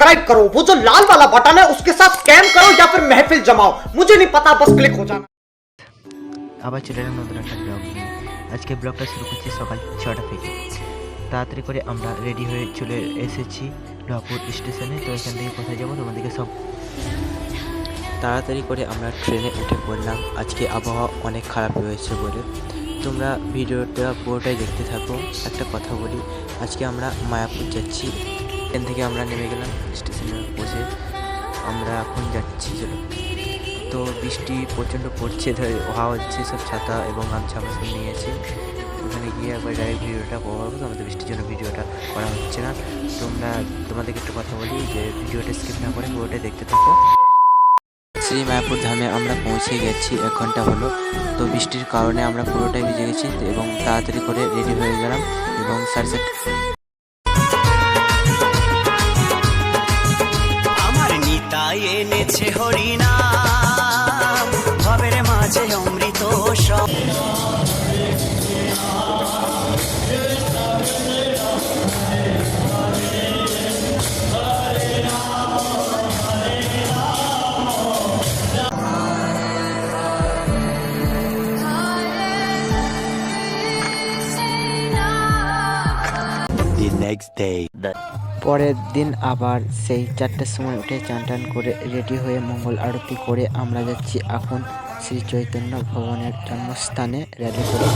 Subscribe करो, वो जो लाल वाला बटन है उसके साथ स्कैम करो या फिर महफिल जमाओ, मुझे नहीं पता, बस क्लिक हो जाना। আবার চলে এলাম নতুন একটা ব্লগ নিয়ে। আজকে ব্লগটা শুরু করছি সকাল 6টা থেকে। তাড়াতাড়ি করে আমরা রেডি হয়ে চলে এসেছি রংপুর স্টেশনে। তো এখান থেকে কোথায় যাবো তোমাদেরকে সব তাড়াতাড়ি করে আমরা ট্রেনে উঠে পড়লাম। আজকে আবহাওয়া অনেক খারাপ রয়েছে বলে তোমরা ভিডিওটা পুরোটাই দেখতে থাকো। একটা কথা বলি, আজকে আমরা মায়াপুর যাচ্ছি। এখান থেকে আমরা নেমে গেলাম স্টেশনে বসে। আমরা এখন যাচ্ছি তো বৃষ্টি প্রচণ্ড পড়ছে, হাওয়া হচ্ছে, সব ছাতা এবং গামছা আমরা সব নিয়েছি। ওখানে গিয়ে একবার ডাইরেক্ট ভিডিওটা করবো। আমাদের বৃষ্টির জন্য ভিডিওটা করা হচ্ছে না। তোমাদেরকে একটা কথা বলি যে ভিডিওটা স্কিপ না করে পুরোটাই দেখতে থাকো। শ্রী মায়াপুর ধামে আমরা পৌঁছে গেছি, 1 ঘন্টা হলো। তো বৃষ্টির কারণে আমরা পুরোটাই ভিজে গেছি এবং তাড়াতাড়ি করে রেডি হয়ে গেলাম এবং সানসেট আমার নিতাই এনেছে হরিনাম, ভবের মাঝে অমৃত সব। পরের দিন আবার সেই 4টার সময় উঠে চান করে রেডি হয়ে মঙ্গল আরতি করে আমরা যাচ্ছি এখন শ্রী চৈতন্য ভবনের জন্মস্থানে র্যালি করে।